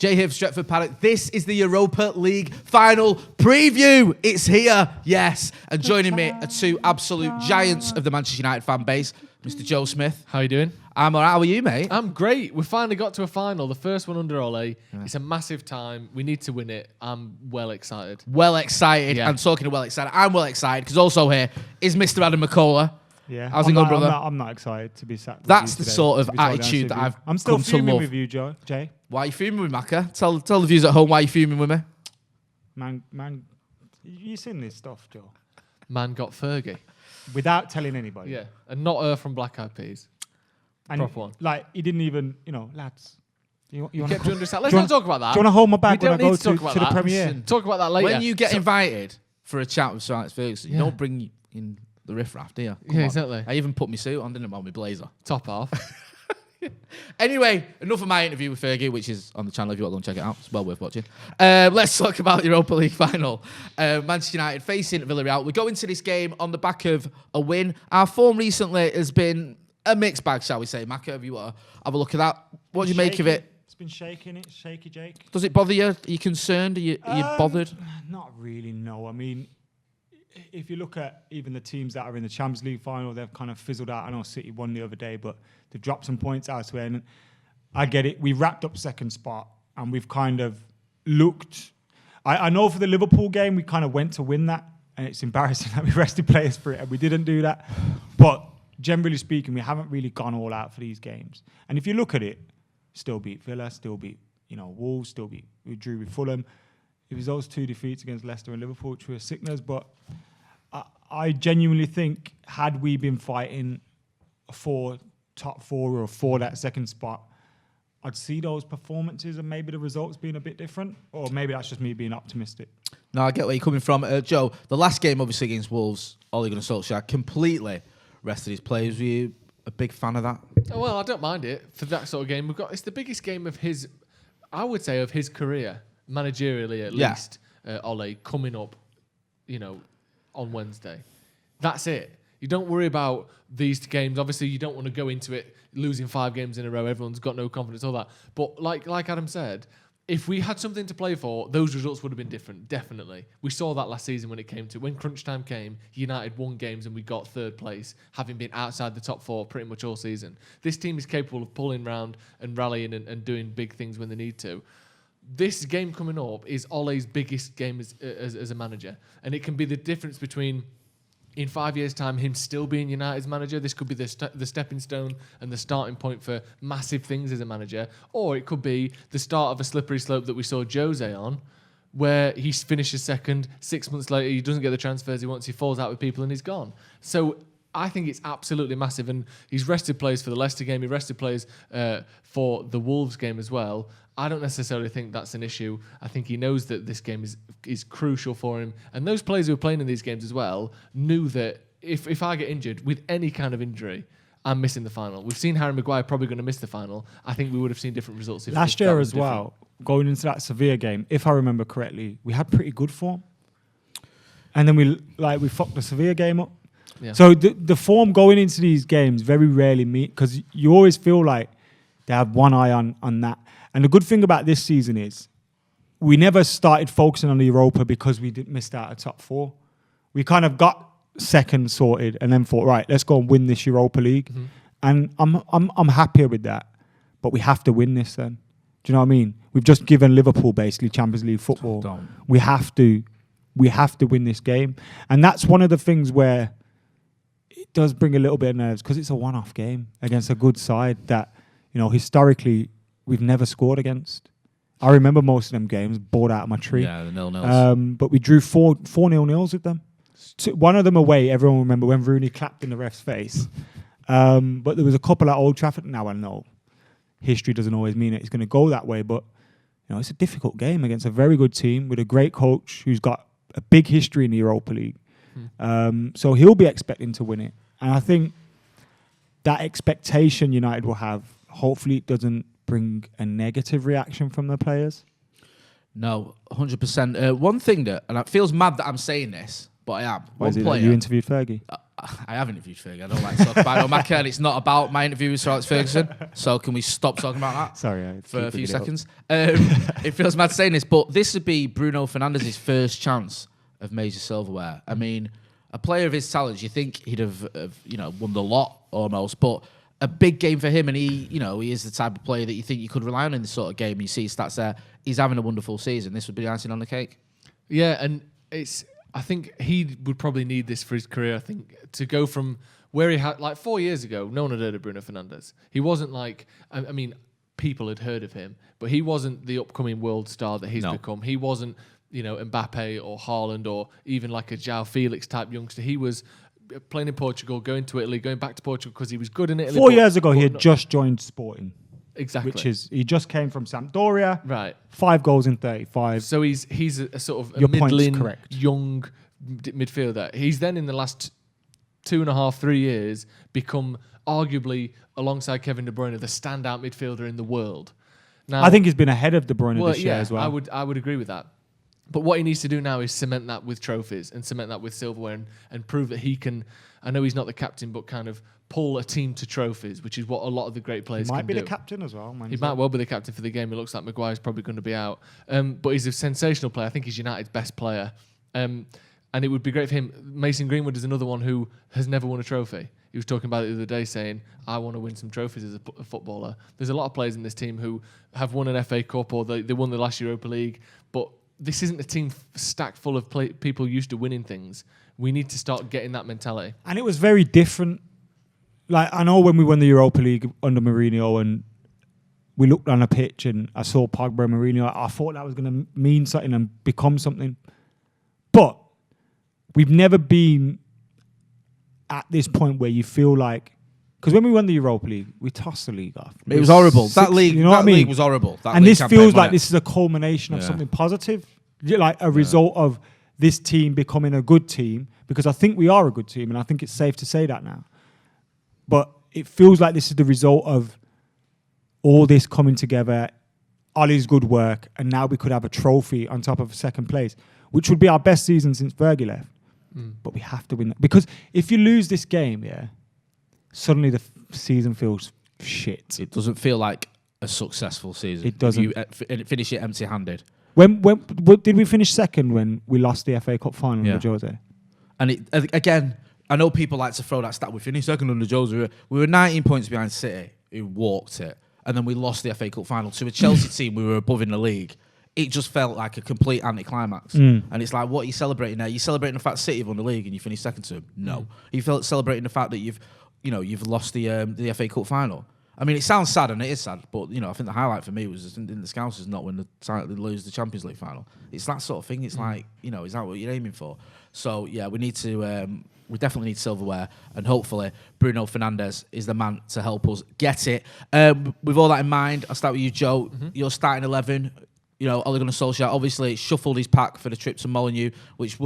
Jay here for Stretford, Paddock. This is the Europa League final preview. It's here, yes. And joining me are two absolute giants of the Manchester United fan base. Mr. Joe Smith. How you doing? I'm all right. How are you, mate? I'm great. We finally got to a final. The first one under Ole. Yeah. It's a massive time. We need to win it. I'm well excited. Well excited. Yeah. And talking of well excited, I'm well excited because also here is Mr. Adam McKola. Yeah, how's it going, brother? I'm not excited to be sat with That's you the today, sort of attitude that I've I'm still come to fuming love. with you, Jay. Why are you fuming with Macca? Tell the viewers at home why you're fuming with me. Man, you seen this stuff, Joe? Man got Fergie. Without telling anybody. Yeah, and not her from Black Eyed Peas. And proper one. Like, he didn't even, lads. You kept you understand. Let's not talk about that. Do you want to hold my back when I go to the premiere? Listen, talk about that later. When you get invited for a chat with Sir Alex Ferguson, you don't bring in the riff-raff, do you? Come on. Exactly. I even put my suit on, didn't I, my blazer. Top half. Anyway, enough of my interview with Fergie, which is on the channel if you want to go and check it out. It's well worth watching. Let's talk about the Europa League final. Manchester United facing Villarreal. We go into this game on the back of a win. Our form recently has been a mixed bag, shall we say. Macca, if you want to have a look at that. What do you make of it? It's been shaking. It's shaky, Jake. Does it bother you? Are you concerned? Are you bothered? Not really, no. I mean, if you look at even the teams that are in the Champions League final, they've kind of fizzled out. I know City won the other day, but they've dropped some points elsewhere. And I get it. We wrapped up second spot, and we've kind of looked. I know for the Liverpool game, we kind of went to win that, and it's embarrassing that we rested players for it, and we didn't do that. But generally speaking, we haven't really gone all out for these games. And if you look at it, still beat Villa, still beat Wolves, we drew with Fulham. It was those two defeats against Leicester and Liverpool, which were sickness. But I genuinely think, had we been fighting for top four or for that second spot, I'd see those performances and maybe the results being a bit different. Or maybe that's just me being optimistic. No, I get where you're coming from. Joe, the last game, obviously, against Wolves, Ole Gunnar Solskjaer completely rested his players. Were you a big fan of that? Oh, well, I don't mind it for that sort of game. It's the biggest game of his, I would say, of his career, managerially at least. Ole coming up, on Wednesday. That's it. You don't worry about these games. Obviously, you don't want to go into it losing 5 games in a row. Everyone's got no confidence, all that. But like Adam said, if we had something to play for, those results would have been different, definitely. We saw that last season when crunch time came, United won games and we got third place, having been outside the top 4 pretty much all season. This team is capable of pulling round and rallying and doing big things when they need to. This game coming up is Ole's biggest game as a manager. And it can be the difference between, in 5 years' time, him still being United's manager. This could be the stepping stone and the starting point for massive things as a manager. Or it could be the start of a slippery slope that we saw Jose on, where he finishes second, 6 months later, he doesn't get the transfers he wants, he falls out with people and he's gone. So I think it's absolutely massive. And he's rested players for the Leicester game, he rested players for the Wolves game as well. I don't necessarily think that's an issue. I think he knows that this game is crucial for him. And those players who are playing in these games as well knew that if I get injured with any kind of injury, I'm missing the final. We've seen Harry Maguire probably going to miss the final. I think we would have seen different results. Last year as well, going into that Sevilla game, if I remember correctly, we had pretty good form. And then we fucked the Sevilla game up. Yeah. So the form going into these games very rarely meet, because you always feel like they have one eye on that. And the good thing about this season is we never started focusing on the Europa because we missed out a top 4. We kind of got second sorted and then thought, right, let's go and win this Europa League. Mm-hmm. And I'm happier with that. But we have to win this then. Do you know what I mean? We've just given Liverpool basically Champions League football. We have to win this game. And that's one of the things where it does bring a little bit of nerves, because it's a one-off game against a good side that, historically, we've never scored against. I remember most of them games, bored out of my tree. Yeah, the 0-0s. But we drew 4 0-0s with them. One of them away, everyone will remember when Rooney clapped in the ref's face. But there was a couple at Old Trafford. Now I know history doesn't always mean it's going to go that way, but it's a difficult game against a very good team with a great coach who's got a big history in the Europa League. So he'll be expecting to win it. And I think that expectation United will have, hopefully it doesn't bring a negative reaction from the players. No, 100%. One thing and it feels mad that I'm saying this, but I am. Why is it that you interviewed Fergie? I have interviewed Fergie. I don't like to talk about Omaka, and it's not about my interview with Sir Alex Ferguson. So can we stop talking about that? Sorry, for a few seconds. It feels mad saying this, but this would be Bruno Fernandes' first chance of major silverware. I mean, a player of his talents, you think he'd have won the lot almost, but a big game for him, and he is the type of player that you think you could rely on in this sort of game. You see his stats there. He's having a wonderful season. This would be icing on the cake. Yeah, and I think he would probably need this for his career. I think to go from where he had, like 4 years ago, no one had heard of Bruno Fernandes. He wasn't like, I mean, people had heard of him, but he wasn't the upcoming world star that he's become. He wasn't, Mbappe or Haaland or even like a João Felix type youngster. He was playing in Portugal, going to Italy, going back to Portugal because he was good in Italy. 4 years ago, he had just joined Sporting. Exactly. Which is, he just came from Sampdoria. Right. 5 goals in 35. So he's a sort of Your middling, correct. young midfielder. He's then in the last 2.5, 3 years become arguably, alongside Kevin De Bruyne, the standout midfielder in the world. Now, I think he's been ahead of De Bruyne this year as well. I would agree with that. But what he needs to do now is cement that with trophies and cement that with silverware and prove that he can, I know he's not the captain, but kind of pull a team to trophies, which is what a lot of the great players can do. He might be the captain as well. He might well be the captain for the game. It looks like Maguire's probably going to be out. But he's a sensational player. I think he's United's best player. And it would be great for him. Mason Greenwood is another one who has never won a trophy. He was talking about it the other day saying, I want to win some trophies as a footballer. There's a lot of players in this team who have won an FA Cup or they won the last Europa League, but this isn't a team stacked full of people used to winning things. We need to start getting that mentality. And it was very different. Like, I know when we won the Europa League under Mourinho and we looked on a pitch and I saw Pogba and Mourinho, I thought that was going to mean something and become something. But we've never been at this point where you feel like, because when we won the Europa League, we tossed the league off. It was horrible. That league, league was horrible. And this feels like this is a culmination of something positive, like a result of this team becoming a good team, because I think we are a good team, and I think it's safe to say that now. But it feels like this is the result of all this coming together, Ollie's good work, and now we could have a trophy on top of second place, which would be our best season since Fergie left. But we have to win that. Because if you lose this game, suddenly the season feels shit. It doesn't feel like a successful season. It doesn't. You finish it empty-handed. When did we finish second when we lost the FA Cup final under Jose? And again, I know people like to throw that stat. We finished second under Jose. We were 19 points behind City, who walked it. And then we lost the FA Cup final to a Chelsea team we were above in the league. It just felt like a complete anticlimax. And it's like, what are you celebrating there? You're celebrating the fact City have won the league and you finished second to them? No. You felt celebrating the fact that you've lost the FA Cup final. I mean, it sounds sad and it is sad, but I think the highlight for me was in the Scousers not win they lose the Champions League final. It's that sort of thing. It's like, is that what you're aiming for? So yeah, we need to. We definitely need silverware, and hopefully Bruno Fernandes is the man to help us get it. With all that in mind, I'll start with you, Joe. Your starting 11. Ole Gunnar Solskjaer obviously shuffled his pack for the trip to Molineux, which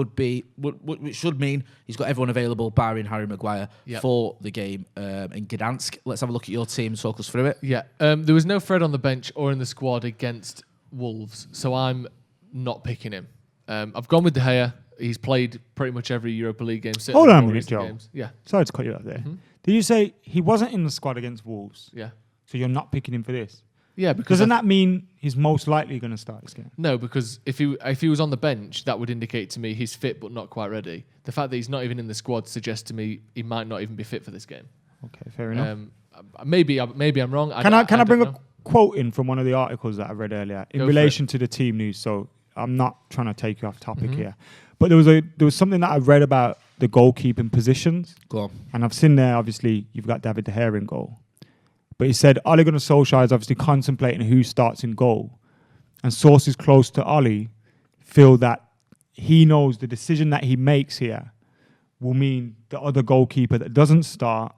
should mean he's got everyone available, barring Harry Maguire, for the game in Gdansk. Let's have a look at your team and talk us through it. Yeah, there was no Fred on the bench or in the squad against Wolves, so I'm not picking him. I've gone with De Gea. He's played pretty much every Europa League game. Hold on a minute, Joe. Games. Yeah. Sorry to cut you out there. Did you say he wasn't in the squad against Wolves? Yeah. So you're not picking him for this? Yeah, because doesn't that mean he's most likely going to start this game? No, because if he was on the bench, that would indicate to me he's fit but not quite ready. The fact that he's not even in the squad suggests to me he might not even be fit for this game. Okay, fair enough. Maybe I'm wrong. Can I bring a quote in from one of the articles that I read earlier in relation to the team news? So I'm not trying to take you off topic here, but there was something that I read about the goalkeeping positions. Go on. And I've seen there. Obviously, you've got David De Gea in goal. But he said Ole Gunnar Solskjaer is obviously contemplating who starts in goal. And sources close to Ole feel that he knows the decision that he makes here will mean the other goalkeeper that doesn't start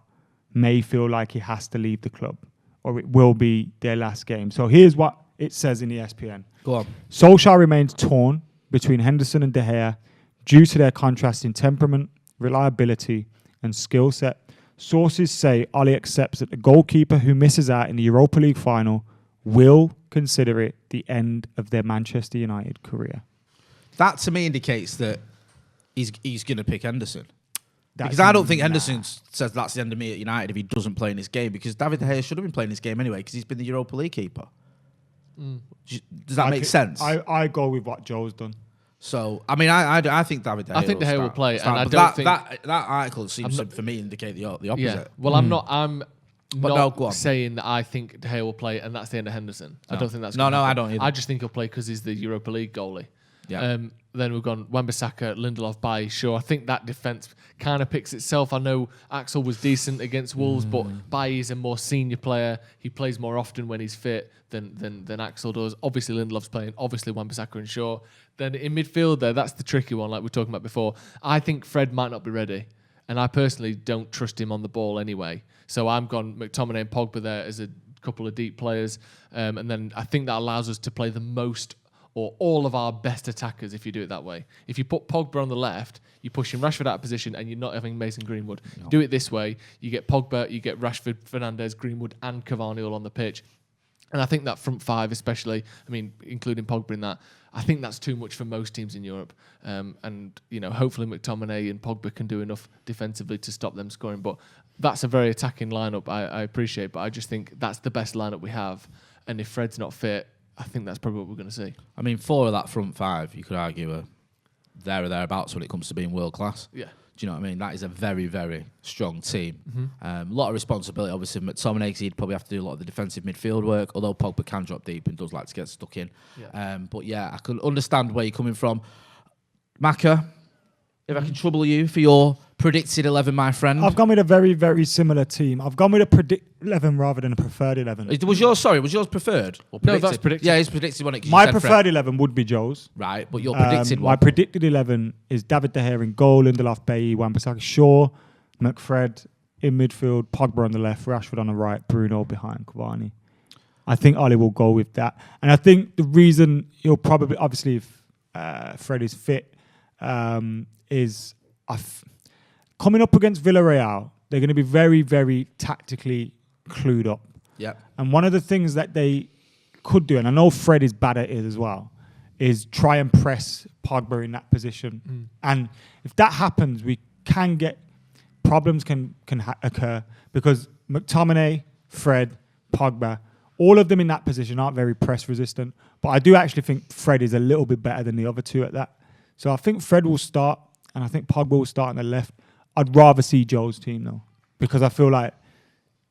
may feel like he has to leave the club, or it will be their last game. So here's what it says in the ESPN. Go on. Solskjaer remains torn between Henderson and De Gea due to their contrasting temperament, reliability, and skill set. Sources say Ole accepts that the goalkeeper who misses out in the Europa League final will consider it the end of their Manchester United career. That to me indicates that he's going to pick Henderson. Because I don't think Henderson says that's the end of me at United if he doesn't play in this game, because David De Gea should have been playing this game anyway because he's been the Europa League keeper. Does that make sense? I go with what Joe's done. So, I mean, I think David De Gea I think De Gea will play, start, and I but don't think... That article seems to, for me, indicate the opposite. Yeah. Well, I'm not saying that I think De Gea will play and that's the end of Henderson. No. I don't think that's No, I don't either. I just think he'll play because he's the Europa League goalie. Yeah. Then we've gone Wan-Bissaka, Lindelof, Bailly. Sure, I think that defence kind of picks itself. I know Axel was decent against Wolves, but Bailly is a more senior player. He plays more often when he's fit than Axel does. Obviously, Lindelof's playing. Obviously, Wan-Bissaka and Shaw. Then in midfield there, that's the tricky one, like we were talking about before. I think Fred might not be ready, and I personally don't trust him on the ball anyway. So I'm gone McTominay and Pogba there as a couple of deep players, and then I think that allows us to play the most or all of our best attackers if you do it that way. If you put Pogba on the left, you're pushing Rashford out of position and you're not having Mason Greenwood. No. Do it this way, you get Pogba, you get Rashford, Fernandes, Greenwood and Cavani all on the pitch. And I think that front five especially, I mean, including Pogba in that, I think that's too much for most teams in Europe. And, hopefully McTominay and Pogba can do enough defensively to stop them scoring. But that's a very attacking lineup, I appreciate. But I just think that's the best lineup we have. And if Fred's not fit, I think that's probably what we're going to see. I mean, 4 of that front 5, you could argue, are there or thereabouts when it comes to being world class. Yeah. Do you know what I mean? That is a very, very strong team. A lot of responsibility, obviously. McTominay, he'd probably have to do a lot of the defensive midfield work, although Pogba can drop deep and does like to get stuck in. Yeah. But yeah, I can understand where you're coming from. Maka, if I can trouble you for your predicted 11, my friend. I've gone with a very, very similar team. I've gone with a predict 11 rather than a preferred 11. Was yours preferred? Or no, that's predicted. Yeah, it's predicted one. My preferred 11 would be Joe's. Right, but your predicted one. My predicted 11 is David De Gea in goal, Lindelof, Bailly, Wan-Bissaka, Shaw, McFred in midfield, Pogba on the left, Rashford on the right, Bruno behind Cavani. I think Ali will go with that. And I think the reason he'll probably, obviously, if Fred is fit, is coming up against Villarreal, they're going to be very, very tactically clued up. Yeah. And one of the things that they could do, and I know Fred is bad at it as well, is try and press Pogba in that position. And if that happens, we can get problems can occur because McTominay, Fred, Pogba, all of them in that position aren't very press resistant. But I do actually think Fred is a little bit better than the other two at that. So I think Fred will start, and I think Pogba will start on the left. I'd rather see Joe's team though, because I feel like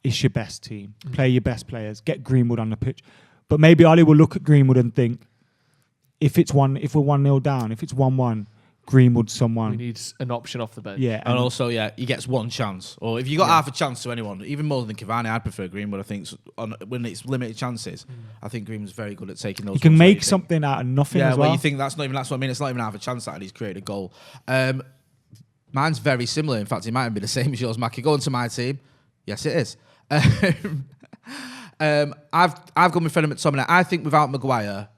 it's your best team. Play your best players. Get Greenwood on the pitch. But maybe Ali will look at Greenwood and think, if we're 1-0 down, if it's 1-1, Greenwood someone. We need an option off the bench. Yeah, and also, he gets one chance. Or if you got half a chance to anyone, even more than Cavani, I'd prefer Greenwood. I think when it's limited chances, I think Greenwood's very good at taking those. He can make something out of nothing as well. Yeah, well, you think that's what I mean. It's not even half a chance that he's created a goal. Mine's very similar. In fact, it might be the same as yours, Mackie. Going to my team. Yes, it is. I've gone with Fred and McTominay. I think without Maguire,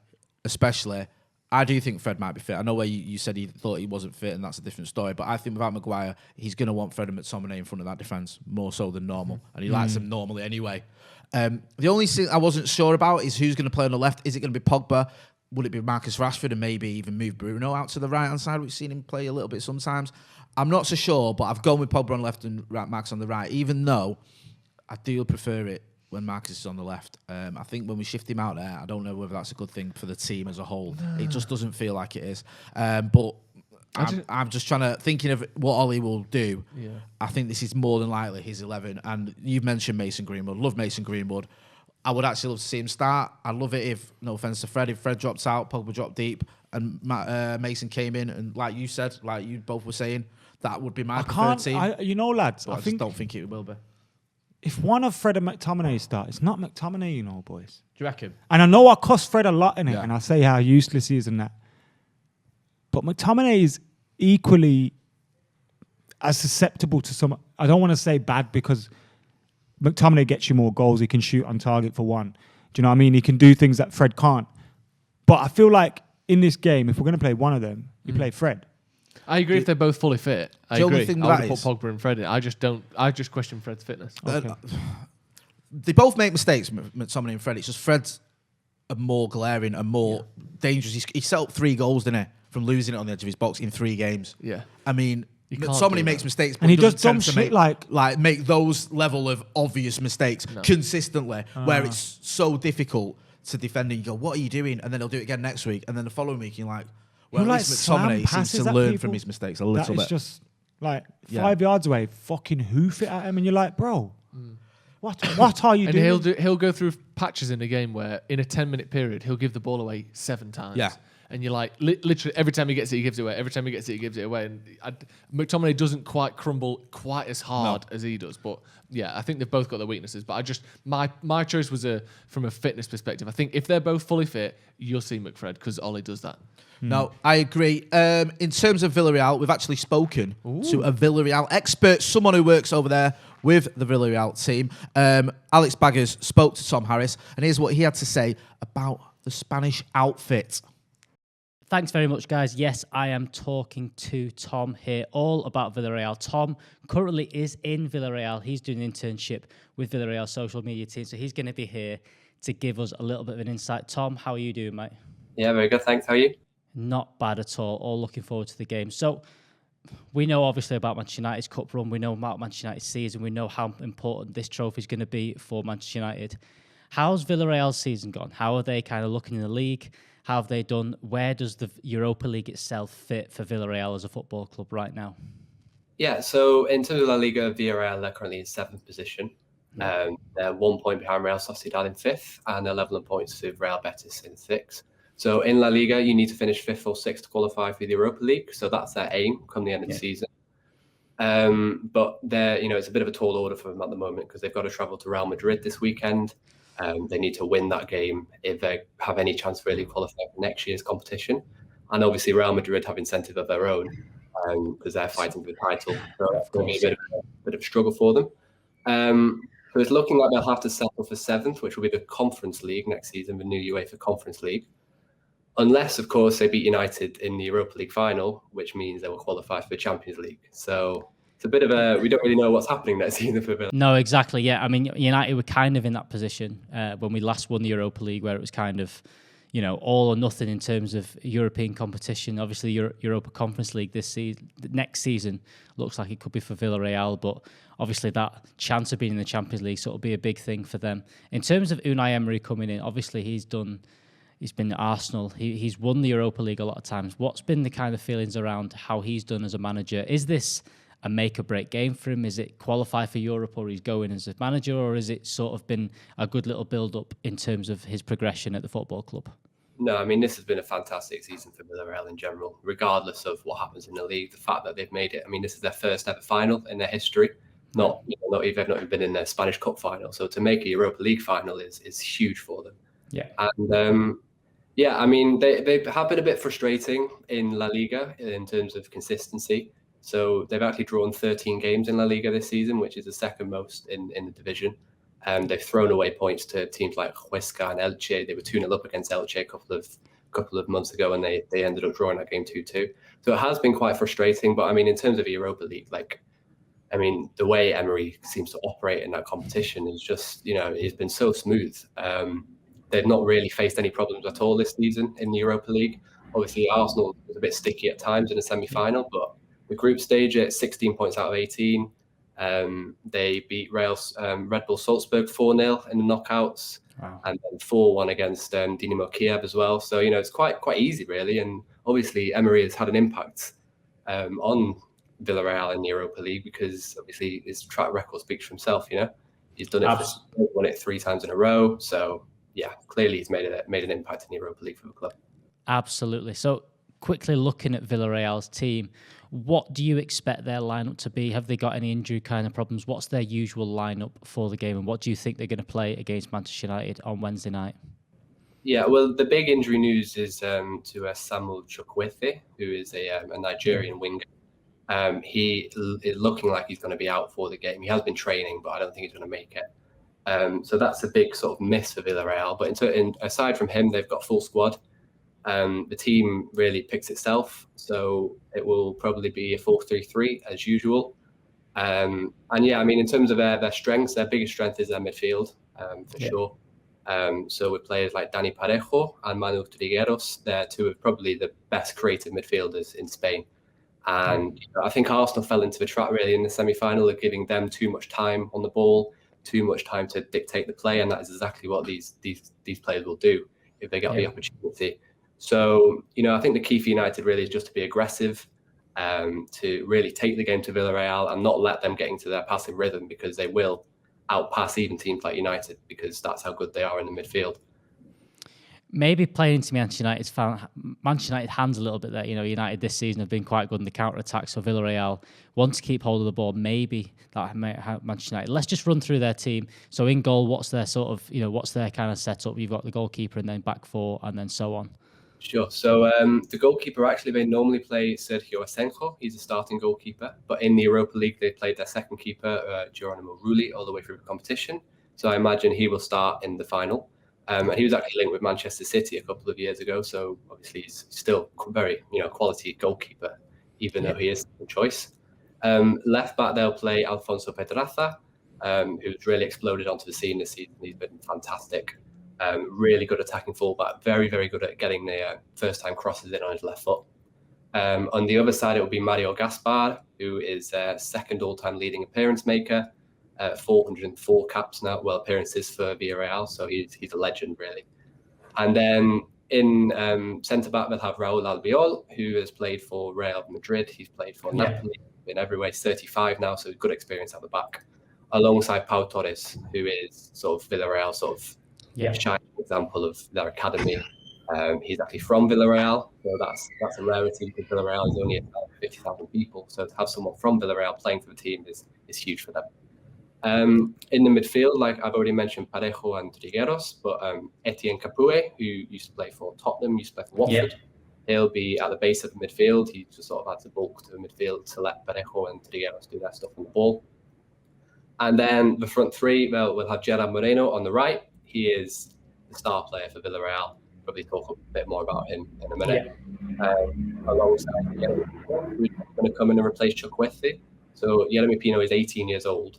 especially, I do think Fred might be fit. I know where you said he thought he wasn't fit, and that's a different story. But I think without Maguire, he's going to want Fred and McTominay in front of that defence more so than normal. And he likes them normally anyway. The only thing I wasn't sure about is who's going to play on the left. Is it going to be Pogba? Would it be Marcus Rashford and maybe even move Bruno out to the right-hand side? We've seen him play a little bit sometimes. I'm not so sure, but I've gone with Pogba on the left and Max on the right, even though I do prefer it when Marcus is on the left. I think when we shift him out there, I don't know whether that's a good thing for the team as a whole. It just doesn't feel like it is. But I'm just thinking of what Ollie will do. Yeah. I think this is more than likely his 11. And you've mentioned Mason Greenwood. Love Mason Greenwood. I would actually love to see him start. I'd love it if, no offence to Fred, if Fred drops out, Pogba dropped deep, and Mason came in, and like you said, like you both were saying, that would be my preferred team. Lads, I just don't think it will be. If one of Fred and McTominay start, it's not McTominay, boys. Do you reckon? And I know I cost Fred a lot in it, and I say how useless he is in that. But McTominay is equally as susceptible to some... I don't want to say bad because McTominay gets you more goals. He can shoot on target for one. Do you know what I mean? He can do things that Fred can't. But I feel like in this game, if we're going to play one of them, you play Fred. I agree if they're both fully fit. I agree. I would put Pogba and Fred in. I just question Fred's fitness. Okay. They both make mistakes, McTominay and Fred. It's just Fred's a more glaring and more dangerous. He set up 3 goals, didn't he? From losing it on the edge of his box in 3 games. Yeah. I mean, so many makes mistakes, but and he does doesn't dumb tend to shit like make those level of obvious mistakes consistently, where it's so difficult to defend. And you go, "What are you doing?" And then he'll do it again next week, and then the following week you're like, "Well, at least McTominay seems to learn from his mistakes a little bit." It's just like 5 yards away, fucking hoof it at him, and you're like, "Bro, what are you doing?" And he'll go through patches in a game where in a 10-minute period he'll give the ball away 7 times. Yeah. And you're like, literally, every time he gets it, he gives it away. Every time he gets it, he gives it away. And McTominay doesn't quite crumble quite as hard as he does. But yeah, I think they've both got their weaknesses. But my choice was from a fitness perspective. I think if they're both fully fit, you'll see McFred because Ollie does that. No, I agree. In terms of Villarreal, we've actually spoken to a Villarreal expert, someone who works over there with the Villarreal team. Alex Baggers spoke to Tom Harris, and here's what he had to say about the Spanish outfit. Thanks very much, guys. Yes, I am talking to Tom here all about Villarreal. Tom currently is in Villarreal. He's doing an internship with Villarreal social media team, so he's going to be here to give us a little bit of an insight. Tom, how are you doing, mate? Yeah, very good. Thanks. How are you? Not bad at all. All looking forward to the game. So we know obviously about Manchester United's cup run. We know about Manchester United's season. We know how important this trophy is going to be for Manchester United. How's Villarreal's season gone? How are they kind of looking in the league? How have they done? Where does the Europa League itself fit for Villarreal as a football club right now? Yeah, so in terms of La Liga, Villarreal, they're currently in 7th position. They're 1 point behind Real Sociedad in 5th, and they're level in points with Real Betis in 6th. So in La Liga, you need to finish 5th or 6th to qualify for the Europa League. So that's their aim come the end of the season. But it's a bit of a tall order for them at the moment because they've got to travel to Real Madrid this weekend. They need to win that game if they have any chance to really qualify for next year's competition. And obviously, Real Madrid have incentive of their own because they're fighting for the title. So it's going to be a bit of a struggle for them. So it's looking like they'll have to settle for 7th, which will be the Conference League next season, the new UEFA Conference League. Unless, of course, they beat United in the Europa League final, which means they will qualify for the Champions League. So it's a bit of we don't really know what's happening next season for Villa. No, exactly. Yeah, I mean, United were kind of in that position when we last won the Europa League, where it was kind of, all or nothing in terms of European competition. Obviously, Europa Conference League next season looks like it could be for Villarreal, but obviously that chance of being in the Champions League sort of be a big thing for them. In terms of Unai Emery coming in, obviously he's been at Arsenal. He's won the Europa League a lot of times. What's been the kind of feelings around how he's done as a manager? Is this a make or break game for him? Is it qualify for Europe, or he's going as a manager, or is it sort of been a good little build up in terms of his progression at the football club? No, I mean, this has been a fantastic season for Villarreal in general, regardless of what happens in the league. The fact that they've made it, I mean, this is their first ever final in their history. They've not even been in their Spanish Cup final. So to make a Europa League final is huge for them. Yeah. And I mean, they have been a bit frustrating in La Liga in terms of consistency. So they've actually drawn 13 games in La Liga this season, which is the second most in the division. They've thrown away points to teams like Huesca and Elche. They were 2-0 up against Elche a couple of months ago, and they ended up drawing that game 2-2. So it has been quite frustrating. But I mean, in terms of Europa League, the way Emery seems to operate in that competition is just, it's been so smooth. They've not really faced any problems at all this season in the Europa League. Obviously, Arsenal was a bit sticky at times in the semi-final, but the group stage at 16 points out of 18. They beat Red Bull Salzburg 4-0 in the knockouts, and then 4-1 against Dinamo Kiev as well. So, it's quite easy, really. And obviously, Emery has had an impact on Villarreal in the Europa League because, obviously, his track record speaks for himself, He's done it, won it 3 times in a row. So, yeah, clearly he's made an impact in the Europa League for the club. Absolutely. So, quickly looking at Villarreal's team, what do you expect their lineup to be? Have they got any injury kind of problems? What's their usual lineup for the game, and what do you think they're going to play against Manchester United on Wednesday night? Yeah, well, the big injury news is to Samuel Chukwueze, who is a Nigerian winger. He is looking like he's going to be out for the game. He has been training, but I don't think he's going to make it. So that's a big sort of miss for Villarreal. But aside from him, they've got full squad. The team really picks itself, so it will probably be a 4-3-3 as usual. And yeah, I mean, in terms of their strengths, their biggest strength is their midfield, sure. So with players like Dani Parejo and Manu Trigueros, they're two of probably the best creative midfielders in Spain. And I think Arsenal fell into the trap really in the semi-final of giving them too much time on the ball, too much time to dictate the play, and that is exactly what these players will do if they get the opportunity. So, I think the key for United really is just to be aggressive, to really take the game to Villarreal and not let them get into their passive rhythm, because they will outpass even teams like United, because that's how good they are in the midfield. Maybe playing into Manchester United hands a little bit there. United this season have been quite good in the counter-attack, so Villarreal want to keep hold of the ball. Maybe that might help Manchester United. Let's just run through their team. So in goal, what's their what's their kind of setup? You've got the goalkeeper and then back four and then so on. Sure. So the goalkeeper, actually, they normally play Sergio Asenjo. He's a starting goalkeeper. But in the Europa League, they played their second keeper, Geronimo Rulli, all the way through the competition. So I imagine he will start in the final. And he was actually linked with Manchester City a couple of years ago. So obviously he's still very, quality goalkeeper, even though he is a choice. Left back, they'll play Alfonso Pedraza, who's really exploded onto the scene this season. He's been fantastic. Really good attacking fullback, very, very good at getting the first-time crosses in on his left foot. On the other side, it will be Mario Gaspar, who is second all-time leading appearance maker, 404 caps now, appearances for Villarreal, so he's a legend, really. And then in centre-back, they'll have Raúl Albiol, who has played for Real Madrid. He's played for Napoli in every way. He's 35 now, so good experience at the back, alongside Pau Torres, who is sort of Villarreal shining example of their academy. He's actually from Villarreal, so that's a rarity, because Villarreal is only about 50,000 people. So to have someone from Villarreal playing for the team is huge for them. In the midfield, like I've already mentioned, Parejo and Trigueros, but Etienne Capoue, who used to play for Tottenham, used to play for Watford, he'll be at the base of the midfield. He just sort of adds a bulk to the midfield to let Parejo and Trigueros do their stuff on the ball. And then the front three, we'll have Gerard Moreno on the right. He is the star player for Villarreal. Probably talk a bit more about him in a minute. Alongside Yeremy Pino, who's going to come in and replace Chukwueze. So Yeremy Pino is 18 years old.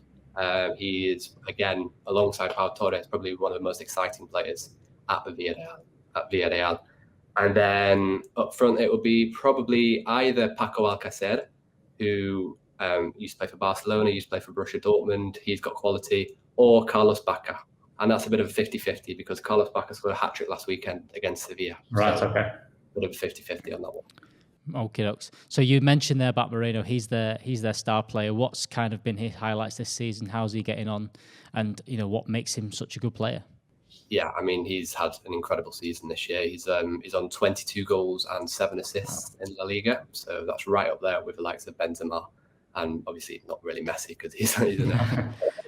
He is, again, alongside Pau Torres, probably one of the most exciting players at Villarreal. And then up front, it will be probably either Paco Alcácer, who used to play for Barcelona, used to play for Borussia Dortmund. He's got quality, or Carlos Bacca. And that's a bit of a 50-50, because Carlos Bacca scored a hat-trick last weekend against Sevilla. Right, so okay. A bit of a 50-50 on that one. Okay, dokes. So you mentioned there about Moreno. He's their star player. What's kind of been his highlights this season? How's he getting on? And, what makes him such a good player? Yeah, I mean, he's had an incredible season this year. He's on 22 goals and 7 assists in La Liga. So that's right up there with the likes of Benzema. And obviously not really Messi, because he's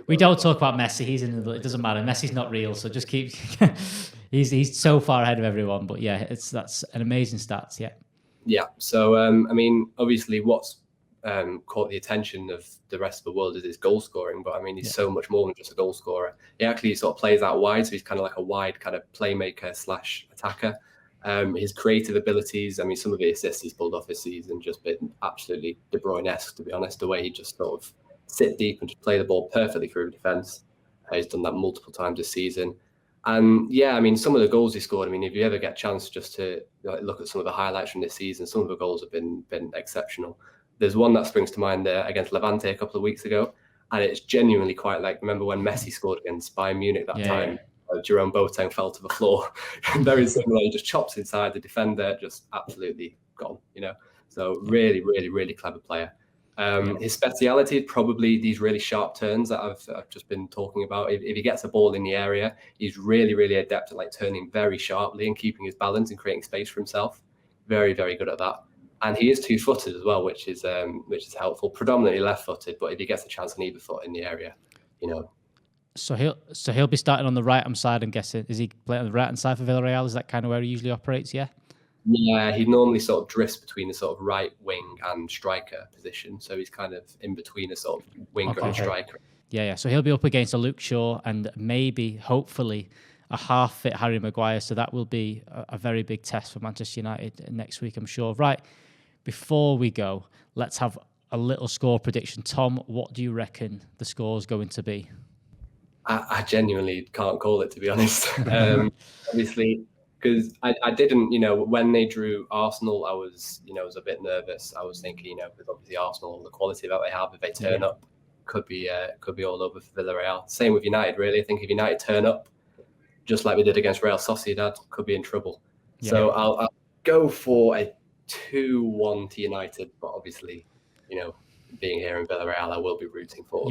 We don't talk about Messi. It doesn't matter. Messi's not real, so just keep. he's so far ahead of everyone. But yeah, that's an amazing stats. Yeah. Yeah. So I mean, obviously, what's caught the attention of the rest of the world is his goal scoring. But I mean, he's so much more than just a goal scorer. He actually sort of plays out wide, so he's kind of like a wide kind of playmaker / attacker. His creative abilities, I mean, some of the assists he's pulled off this season just been absolutely De Bruyne-esque, to be honest, the way he just sort of sit deep and just play the ball perfectly through defence. He's done that multiple times this season. And yeah, I mean, some of the goals he scored, I mean, if you ever get a chance just to look at some of the highlights from this season, some of the goals have been exceptional. There's one that springs to mind there against Levante a couple of weeks ago, and it's genuinely quite like, remember when Messi scored against Bayern Munich that time? Jerome Boateng fell to the floor. Very similar. He just chops inside the defender, just absolutely gone, So really, really, really clever player. His speciality is probably these really sharp turns that I've just been talking about. If he gets a ball in the area, he's really, really adept at turning very sharply and keeping his balance and creating space for himself. Very, very good at that. And he is 2-footed as well, which is helpful. Predominantly left-footed, but if he gets a chance on either foot in the area, So he'll be starting on the right-hand side, I'm guessing. Is he playing on the right-hand side for Villarreal? Is that kind of where he usually operates, yeah? Yeah, he normally sort of drifts between the sort of right wing and striker position. So he's kind of in between a sort of winger and striker. Yeah. So he'll be up against a Luke Shaw and maybe, hopefully, a half-fit Harry Maguire. So that will be a very big test for Manchester United next week, I'm sure. Right, before we go, let's have a little score prediction. Tom, what do you reckon the score is going to be? I genuinely can't call it, to be honest. Obviously, because I didn't, when they drew Arsenal, I was a bit nervous. I was thinking, with obviously Arsenal, the quality that they have, if they turn up, could be all over for Villarreal. Same with United, really. I think if United turn up, just like we did against Real Sociedad, could be in trouble. Yeah. So I'll go for a 2-1 to United, but obviously, being here in Villarreal, I will be rooting for.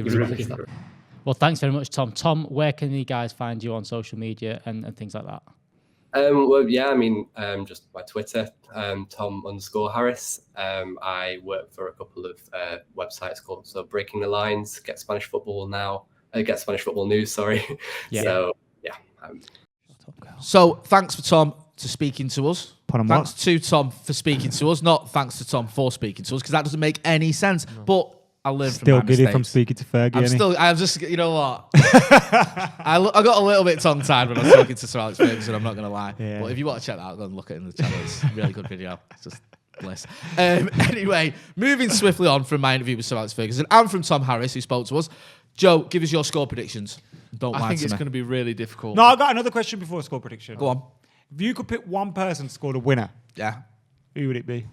Well, thanks very much, Tom. Tom, where can the guys find you on social media and things like that? Just my Twitter, Tom_Harris. I work for a couple of websites called Breaking the Lines, Get Spanish Football News. Sorry. Yeah. So yeah. So thanks for Tom to speaking to us. Thanks to Tom for speaking to us, not thanks to Tom for speaking to us, because that doesn't make any sense. No. But I learned still from my giddy mistakes. from speaking to Fergie. I'm just, you know what? I got a little bit tongue-tied when I was talking to Sir Alex Ferguson, I'm not going to lie. Yeah. But if you want to check that out, go and look at it in the channel. It's a really good video. It's just bliss. Anyway, moving swiftly on from my interview with Sir Alex Ferguson and from Tom Harris, who spoke to us. Joe, give us your score predictions. I think it's going to be really difficult. No, I got another question before score prediction. Go on. If you could pick one person to score the winner, who would it be?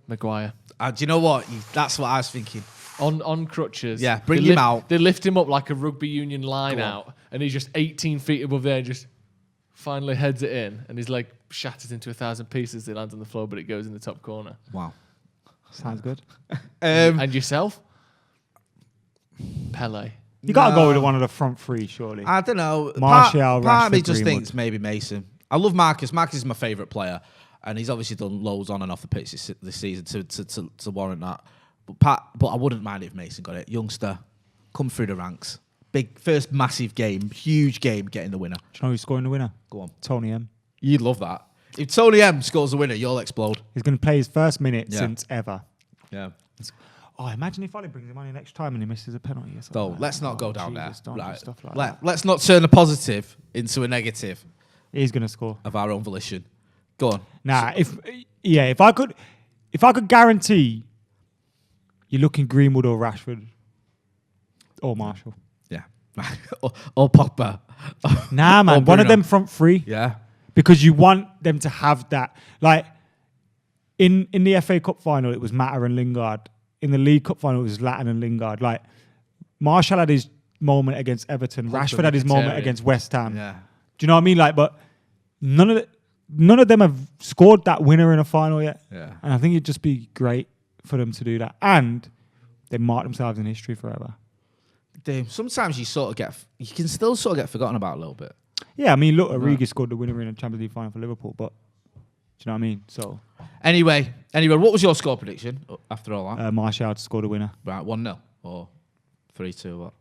Maguire. Do you know what? That's what I was thinking. On crutches. Yeah, bring him out. They lift him up like a rugby union line out, and he's just 18 feet above there and just finally heads it in, and his leg shatters into 1,000 pieces. It lands on the floor, but it goes in the top corner. Wow. Sounds good. And yourself? Pele. You got to go with one of the front three, surely. I don't know. Martial, part of me Rashford, just Greenwood. thinks maybe Mason. I love Marcus. Marcus is my favourite player, and he's obviously done loads on and off the pitch this season to warrant that. But I wouldn't mind if Mason got it. Youngster, come through the ranks. Big first massive game, huge game, getting the winner. Do you know who's scoring the winner? Go on. Tony M. You'd love that. If Tony M scores the winner, you'll explode. He's going to play his first minute since ever. Yeah. Oh, imagine if Ollie brings him on the next time and he misses a penalty or something. Let's not go down Jesus, there. Don't do stuff like that. Let's not turn a positive into a negative He's going to score. of our own volition. Go on. Nah, if I could guarantee you're looking Greenwood or Rashford or Marshall. Yeah. or Pogba. Nah, man. One of them front three. Yeah. Because you want them to have that. Like, in the FA Cup final, it was Mata and Lingard. In the League Cup final, it was Latin and Lingard. Like, Marshall had his moment against Everton. Rashford had his moment against West Ham. Yeah. Do you know what I mean? Like, but none of them have scored that winner in a final yet. Yeah. And I think it'd just be great for them to do that. And they mark themselves in history forever. Sometimes you can still sort of get forgotten about a little bit. Yeah, I mean, look, Origi scored the winner in a Champions League final for Liverpool, but do you know what I mean? So Anyway, what was your score prediction after all that? Martial to score the winner. Right, 1-0 or 3-2 what?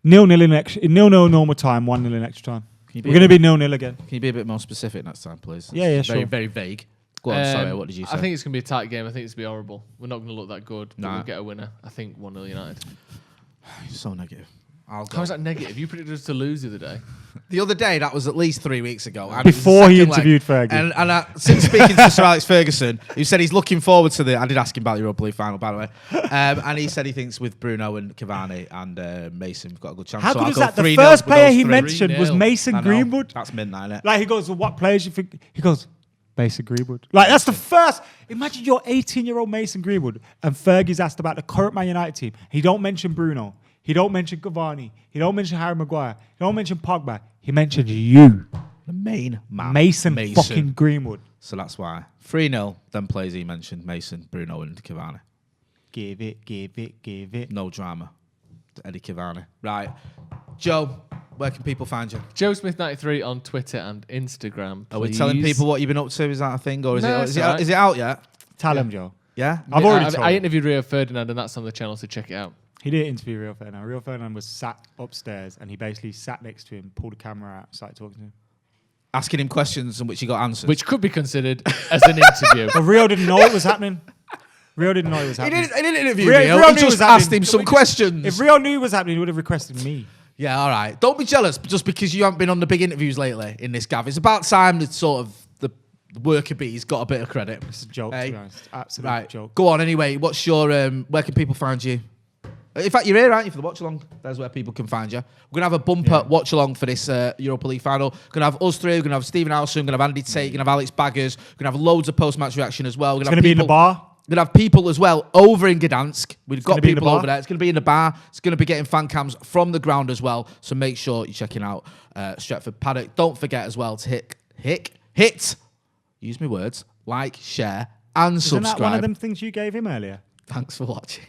0-0 in 0-0 normal time, 1-0 in extra time. We're going to be 0-0 again. Can you be a bit more specific next time, please? Yeah, very, sure. very vague. Go on, sorry, what did you say? I think it's going to be a tight game. I think it's going to be horrible. We're not going to look that good, but Nah. we'll get a winner. I think 1-0 United. You're so negative. How is that negative? You predicted us to lose the other day. The other day, that was at least 3 weeks ago. And Before he second leg. interviewed Fergie. And since speaking to Sir Alex Ferguson, who said he's looking forward to I did ask him about the Europa League final, by the way. And he said he thinks with Bruno and Cavani and Mason, we've got a good chance. How so good I'll is go that? The 3-0 first with player those he three. mentioned was 3-0. Mason I know. Greenwood. That's midnight, innit? Like, he goes, well, what players you think? He goes, Mason Greenwood. Like, that's the first. Imagine you're 18-year-old Mason Greenwood and Fergie's asked about the current Man United team. He don't mention Bruno. He don't mention Cavani. He don't mention Harry Maguire. He don't mention Pogba. He mentions you. The main man. Mason fucking Greenwood. So that's why. 3-0, then plays he mentioned Mason, Bruno and Cavani. Give it. No drama. To Eddie Cavani. Right. Joe, where can people find you? Joe Smith 93 on Twitter and Instagram. Are we please. telling people what you've been up to? Is that a thing? Or is No, is it's alright. it out yet? Tell him, Joe. Yeah? I've already told I him. interviewed Rio Ferdinand, and that's on the channel, so check it out. He didn't interview Rio Ferdinand. Rio Ferdinand was sat upstairs and he basically sat next to him, pulled the camera out, started talking to him. Asking him questions in which he got answers. Which could be considered as an interview. But Rio didn't know it was happening. He didn't He didn't interview Rio Rio. knew He it just was asked happening. him some questions. If Rio knew it was happening, he would have requested me. Yeah, all right. Don't be jealous just because you haven't been on the big interviews lately in this gav. It's about time that sort of the worker bee's got a bit of credit. It's a joke, to be honest. Absolute Right. joke. Go on anyway. What's your where can people find you? In fact, you're here, aren't you, for the watch along? There's where people can find you. We're gonna have a bumper watch along for this Europa League final. Gonna have us three. We're gonna have Stephen Alson. Gonna have Andy Tate. Gonna have Alex Baggers. Gonna have loads of post-match reaction as well. It's gonna be in the bar. We're going to have people as well over in Gdansk. We've got gonna be in the people bar. over there. It's going to be in the bar. It's going to be getting fan cams from the ground as well. So make sure you're checking out Stretford Paddock. Don't forget as well to hit, use my words, like, share, and Isn't subscribe. that one of them things you gave him earlier? Thanks for watching.